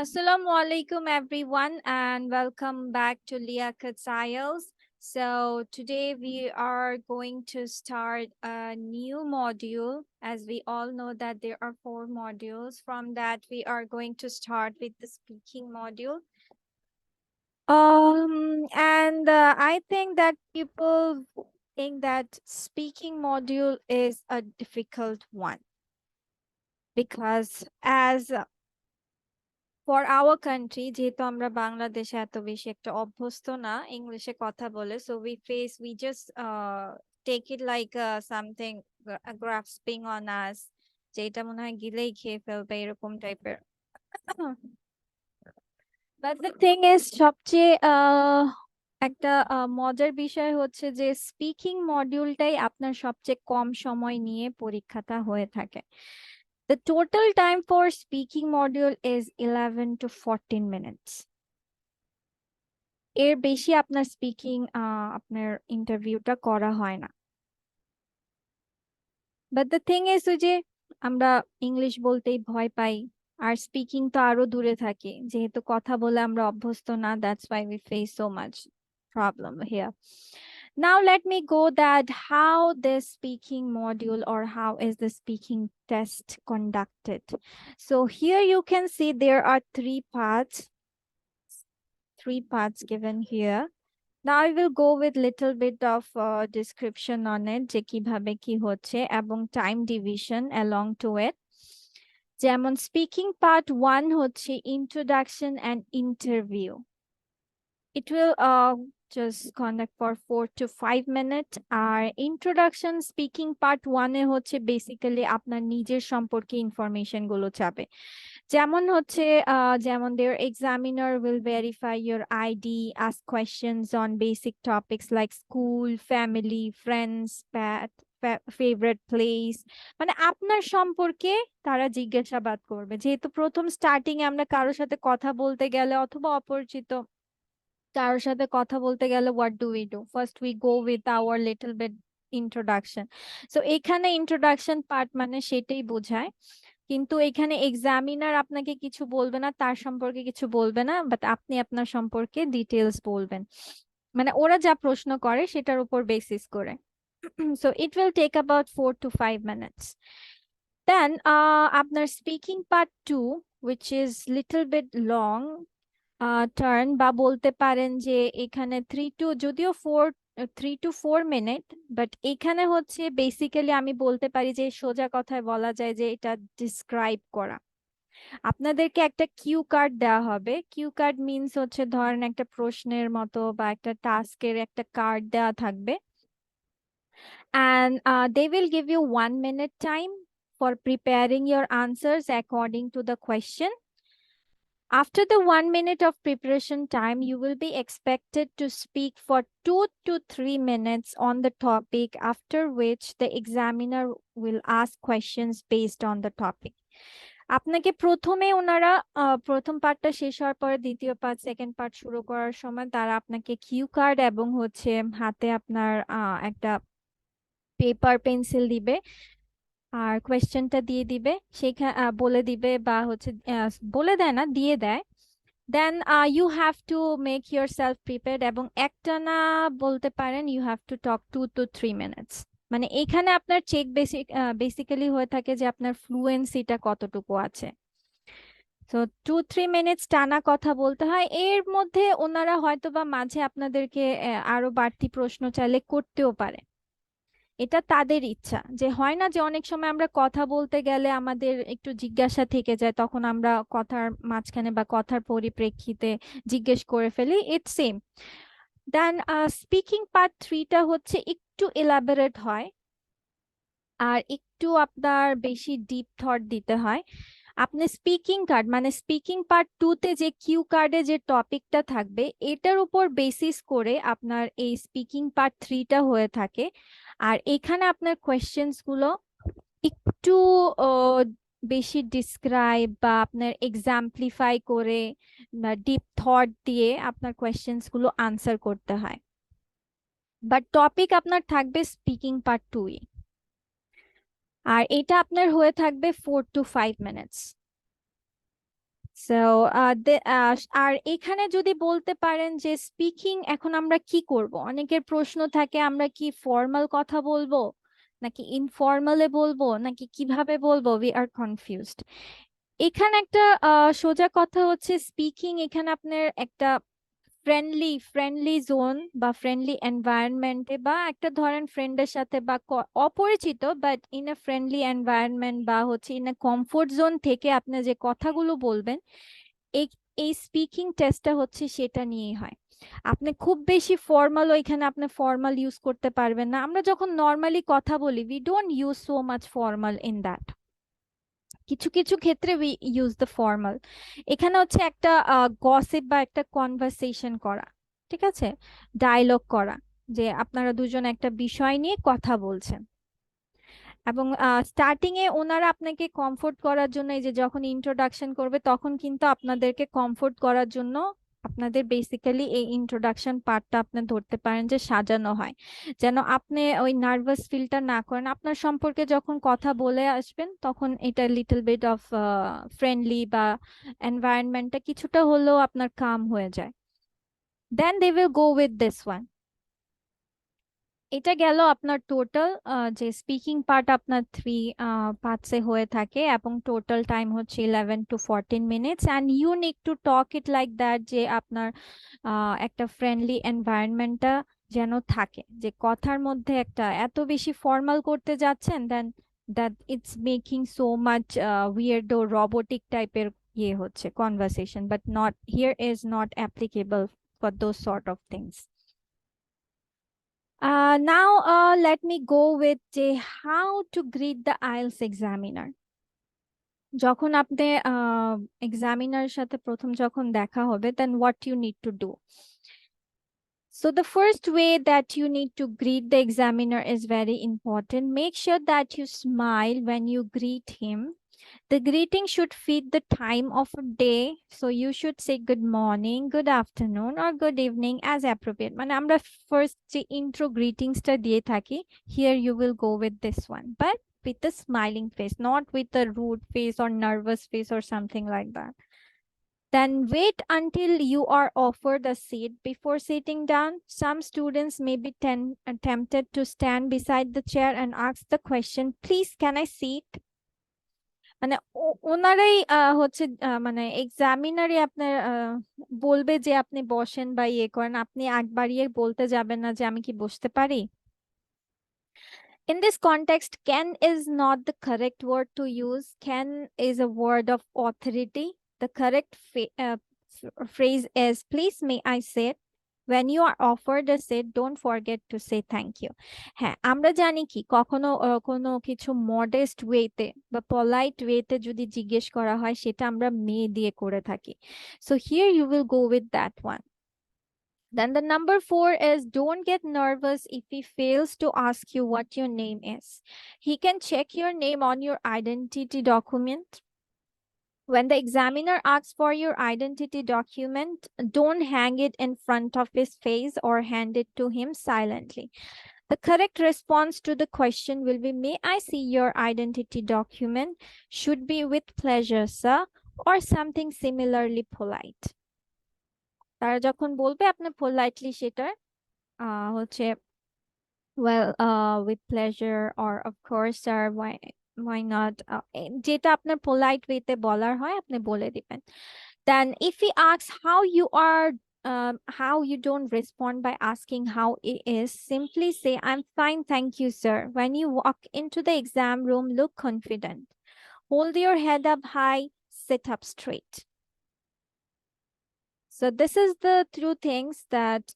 Assalamu alaikum everyone and welcome back to Liakat IELTS. So today we are going to start a new module. As we all know that there are 4 modules. From that we are going to start with the speaking module. And I think that people think that speaking module is a difficult one because as for our country যেহেতু আমরা বাংলাদেশে এত বেশি একটা অভ্যস্ত না ইংলিশে কথা বলে so we just take it like something grasping on us যেটা মনে হয় গিলেই খেয়ে ফেলবে এরকম টাইপের বাট দ্য থিং ইজ সবচেয়ে একটা মজার বিষয় হচ্ছে যে স্পিকিং মডিউলটাই আপনার সবচেয়ে কম সময় নিয়ে পরীক্ষাটা হয়ে থাকে The total time for speaking module is 11 to 14 minutes. এর বেশি আপনার স্পিকিং আপনার ইন্টারভিউটা করা হয় না বাট দ্য থিং ইজ যে আমরা ইংলিশ বলতেই ভয় পাই আর স্পিকিং তো আরো দূরে থাকে যেহেতু কথা বলে আমরা অভ্যস্ত না that's why we face so much problem here. Now let me go that how this speaking module or how is the speaking test conducted. So here you can see there are three parts given here. Now I will go with little bit of description on it যে কিভাবে কি হচ্ছে এবং time division along to it. যেমন speaking part 1 হচ্ছে introduction and interview. It will just conduct for 4 to 5 minutes. R introduction speaking part 1 এ হচ্ছে basically আপনার নিজের সম্পর্কে ইনফরমেশন গুলো চাবে যেমন হচ্ছে যেমন their examiner will verify your ID, ask questions on basic topics like school, family, friends, pet, favorite place মানে আপনার সম্পর্কে তারা জিজ্ঞাসাবাদ করবে যেহেতু প্রথম স্টার্টিং এ আমরা কারোর সাথে কথা বলতে গেলে অথবা অপরিচিত কারোর সাথে কথা বলতে গেলে what do we do first we go with our little bit introduction so এখানে introduction part মানে সেটাই বোঝায় কিন্তু এখানে এক্সামিনার আপনাকে কিছু বলবে না তার সম্পর্কে কিছু বলবে না বাট আপনি আপনার সম্পর্কে ডিটেইলস বলবেন মানে ওরা যা প্রশ্ন করে সেটার উপর বেসিস করে so it will take about 4 to 5 minutes then আপনার speaking part 2 which is little bit long turn বা বলতে পারেন যে এখানে 3 to 4 মিনিট বাট এখানে হচ্ছে বেসিক্যালি আমি বলতে পারি যে সোজা কথায় বলা যায় যে এটা ডিসক্রাইব করা আপনাদেরকে একটা কিউ কার্ড দেওয়া হবে কিউ কার্ড মিনস হচ্ছে ধরেন একটা প্রশ্নের মতো বা একটা টাস্কের একটা কার্ড দেওয়া থাকবে and they will give you 1 minute time for preparing your answers according to the question. After the 1 minute of preparation time, you will be expected to speak for 2 to 3 minutes on the topic, after which the examiner will ask questions based on the topic. আপনাকে প্রথমে ওনারা প্রথম পার্টটা শেষ হওয়ার পরে দ্বিতীয় part second part শুরু করার সময় তারা আপনাকে কিউ কার্ড এবং হচ্ছে হাতে আপনার একটা পেপার পেন্সিল দিবে আর কোয়েশ্চেনটা দিয়ে দিবে সেখানে বলে দিবে বা হচ্ছে বলে দেয় না দিয়ে দেয় then you have to make yourself prepared এবং একটানা বলতে পারেন you have to talk 2 to 3 minutes মানে এখানে আপনার চেক বেসিক্যালি হয়ে থাকে যে আপনার ফ্লুয়েন্সিটা কতটুকু আছে তো 2-3 মিনিটস টানা কথা বলতে হয় এর মধ্যে ওনারা হয়তো বা মাঝে আপনাদেরকে আরো বাড়তি প্রশ্ন চাইলে করতেও পারে এটা তাদের ইচ্ছা যে হয় না যে অনেক সময় আমরা কথা বলতে গেলে আমাদের একটু জিজ্ঞাসা থেকে যায় তখন আমরা কথার মাঝখানে বা কথার পরিপ্রেক্ষিতে জিজ্ঞেস করে ফেলি it's same then speaking part 3টা হচ্ছে একটু এলাবোরেট হয় আর একটু আপনার বেশি ডিপ থট দিতে হয় আপনি স্পিকিং কার্ড মানে স্পিকিং পার্ট 2তে যে কিউ কার্ডে যে টপিকটা থাকবে এটার উপর বেসিস করে আপনার এই স্পিকিং পার্ট 3টা হয়ে থাকে আর এখানে আপনার কোয়েশ্চেন্স গুলো একটু বেশি ডিসক্রাইব বা আপনার এক্সাম্পলিফাই করে ডিপ থট দিয়ে আপনার কোয়েশ্চেন্স গুলো আনসার করতে হয় বাট টপিক আপনার থাকবে স্পিকিং পার্ট 2 আর এটা আপনার হয়ে থাকবে 4 to 5 মিনিটস সো আর এখানে যদি বলতে পারেন যে স্পিকিং এখন আমরা কি করব, অনেকের প্রশ্ন থাকে আমরা কি ফর্মাল কথা বলবো নাকি ইনফর্মালে বলবো নাকি কিভাবে বলবো, উই আর কনফিউজড। এখানে একটা সোজা কথা হচ্ছে স্পিকিং এখানে আপনার একটা ফ্রেন্ডলি জোন বা ফ্রেন্ডলি এনভায়রনমেন্টে বা একটা ধরেন ফ্রেন্ডের সাথে বা অপরিচিত but in a friendly environment বা হচ্ছে ইন এ কমফোর্ট জোন থেকে আপনি যে কথাগুলো বলবেন, এই এই স্পিকিং টেস্টটা হচ্ছে সেটা নিয়েই হয়। আপনি খুব বেশি ফর্মাল, ওইখানে আপনি ফর্মাল ইউজ করতে পারবেন না। আমরা যখন নর্মালি কথা বলি we don't use so much formal in that, কিছু কিছু ক্ষেত্রে উই ইউজ দ্য ফর্মাল। এখানে হচ্ছে একটা গসিপ বা একটা কনভারসেশন করা, ঠিক আছে, ডায়লগ করা, যে আপনারা দুজন একটা বিষয় নিয়ে কথা বলছেন এবং স্টার্টিং এ ওনারা আপনাকে কমফোর্ট করার জন্য এই যে যখন ইন্ট্রোডাকশন করবে তখন কিন্তু আপনাদেরকে কমফোর্ট করার জন্য আপনাদের বেসিক্যালি এই ইন্ট্রোডাকশন পার্টটা আপনি ধরতে পারেন যে সাজানো হয়, যেন আপনি ওই নার্ভাস ফিলটা না করেন। আপনার সম্পর্কে যখন কথা বলে আসবেন তখন এটা লিটল বিট অফ ফ্রেন্ডলি বা এনভায়রনমেন্টটা কিছুটা হলেও আপনার কাম হয়ে যায়। Then they will go with this one. এটা গেল আপনার টোটাল যে স্পিকিং পার্ট আপনার 3 পার্টসে হয়ে থাকে এবং টোটাল টাইম হচ্ছে 11 to 14 minutes, and you need to talk it like that যে আপনার একটা ফ্রেন্ডলি এনভায়রনমেন্টটা যেন থাকে, যে কথার মধ্যে একটা এত বেশি ফর্মাল করতে যাচ্ছেন then that it's making so much weird robotic টাইপের ইয়ে হচ্ছে conversation, but not here is not applicable for those sort of things. Now, let me go with how to greet the IELTS examiner. যখন আপনি এক্সামিনারের সাথে প্রথম যখন দেখা হবে, then what you need to do. So the first way that you need to greet the examiner is very important. Make sure that you smile when you greet him. The greeting should fit the time of a day. So you should say good morning, good afternoon, or good evening as appropriate. মানে আমরা first যে intro greetings টা দিয়ে থাকি, here you will go with this one. But with a smiling face, not with a rude face or nervous face or something like that. Then wait until you are offered a seat before sitting down. Some students may be tempted to stand beside the chair and ask the question, please, can I sit? মানে ওনারাই হচ্ছে মানে এক্সামিনারই আপনার বলবে যে আপনি বসেন বা ইয়ে করেন, আপনি আগ বাড়িয়ে বলতে যাবেন না যে আমি কি বসতে পারি। In this context, can is not the correct word to use. Can is a word of authority. The correct phrase is, please, may I sit? When you are offered a seat, don't forget to say thank you. হ্যাঁ, আমরা জানি কি কখনো কোনো কিছু modest ওয়েতে বা polite ওয়েতে যদি জিজ্ঞেস করা হয় সেটা আমরা মে দিয়ে করে থাকি। So here you will go with that one. Then the number 4 is, don't get nervous if he fails to ask you what your name is. He can check your name on your identity document. When the examiner asks for your identity document, don't hang it in front of his face or hand it to him silently. The correct response to the question will be, may I see your identity document? Should be with pleasure, sir, or something similarly polite. তারা যখন বলবে আপনি politely সেটা হচ্ছে well with pleasure or of course sir, why not, যেটা আপনার polite ওয়েতে বলার হয় আপনি বলে দিবেন। Then if he asks how you don't respond by asking how it is, simply say, I'm fine, thank you, sir. When you walk into the exam room, look confident, hold your head up high, sit up straight. So this is the two things that